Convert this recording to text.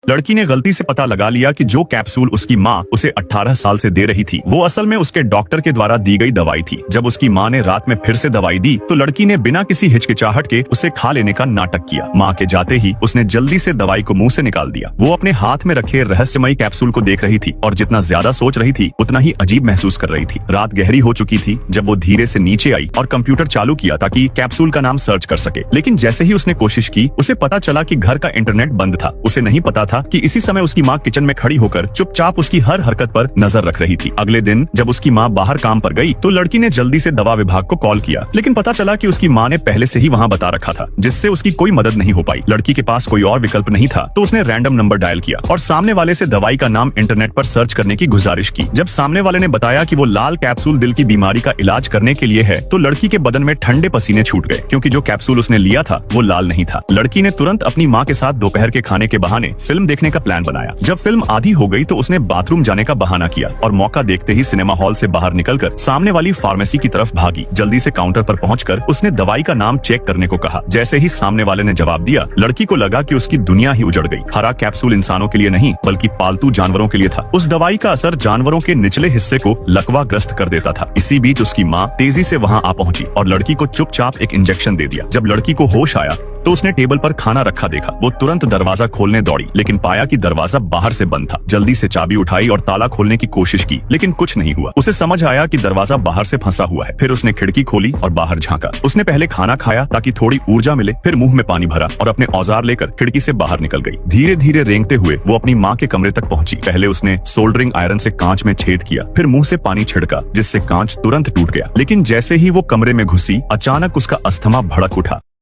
लड़की ने गलती से पता लगा लिया कि जो कैप्सूल उसकी माँ उसे 18 साल से दे रही थी वो असल में उसके डॉक्टर के द्वारा दी गई दवाई थी। जब उसकी माँ ने रात में फिर से दवाई दी तो लड़की ने बिना किसी हिचकिचाहट के उसे खा लेने का नाटक किया। माँ के जाते ही उसने जल्दी से दवाई को मुंह से निकाल दिया। वो अपने हाथ में रखे रहस्यमयी कैप्सूल को देख रही थी और जितना ज्यादा सोच रही थी उतना ही अजीब महसूस कर रही थी। रात गहरी हो चुकी थी जब वो धीरे से नीचे आई और कंप्यूटर चालू किया ताकि कैप्सूल का नाम सर्च कर सके। लेकिन जैसे ही उसने कोशिश की उसे पता चला कि घर का इंटरनेट बंद था। उसे नहीं पता था कि इसी समय उसकी माँ किचन में खड़ी होकर चुपचाप उसकी हर हरकत पर नजर रख रही थी। अगले दिन जब उसकी माँ बाहर काम पर गई तो लड़की ने जल्दी से दवा विभाग को कॉल किया, लेकिन पता चला कि उसकी माँ ने पहले से ही वहाँ बता रखा था, जिससे उसकी कोई मदद नहीं हो पाई। लड़की के पास कोई और विकल्प नहीं था तो उसने रैंडम नंबर डायल किया और सामने वाले से दवाई का नाम इंटरनेट पर सर्च करने की गुजारिश की। जब सामने वाले ने बताया कि वो लाल कैप्सूल दिल की बीमारी का इलाज करने के लिए है तो लड़की के बदन में ठंडे पसीने छूट गए, क्योंकि जो कैप्सूल उसने लिया था वो लाल नहीं था। लड़की ने तुरंत अपनी माँ के साथ दोपहर के खाने के बहाने फिल्म देखने का प्लान बनाया। जब फिल्म आधी हो गई तो उसने बाथरूम जाने का बहाना किया और मौका देखते ही सिनेमा हॉल से बाहर निकलकर सामने वाली फार्मेसी की तरफ भागी। जल्दी से काउंटर पर पहुंचकर उसने दवाई का नाम चेक करने को कहा। जैसे ही सामने वाले ने जवाब दिया लड़की को लगा कि उसकी दुनिया ही उजड़ गई। हरा कैप्सूल इंसानों के लिए नहीं बल्कि पालतू जानवरों के लिए था। उस दवाई का असर जानवरों के निचले हिस्से को लकवाग्रस्त कर देता था। इसी बीच उसकी माँ तेजी से वहाँ आ पहुंची और लड़की को चुपचाप एक इंजेक्शन दे दिया। जब लड़की को होश आया तो उसने टेबल पर खाना रखा देखा। वो तुरंत दरवाजा खोलने दौड़ी, लेकिन पाया कि दरवाजा बाहर से बंद था। जल्दी से चाबी उठाई और ताला खोलने की कोशिश की, लेकिन कुछ नहीं हुआ। उसे समझ आया कि दरवाजा बाहर से फंसा हुआ है। फिर उसने खिड़की खोली और बाहर झांका। उसने पहले खाना खाया ताकि थोड़ी ऊर्जा मिले, फिर मुंह में पानी भरा और अपने औजार लेकर खिड़की से बाहर निकल गई। धीरे धीरे रेंगते हुए वो अपनी माँ के कमरे तक पहुंची। पहले उसने सोल्डरिंग आयरन से कांच में छेद किया, फिर मुंह से पानी छिड़का जिससे कांच तुरंत टूट गया। लेकिन जैसे ही वो कमरे में घुसी अचानक उसका अस्थमा भड़क उठा।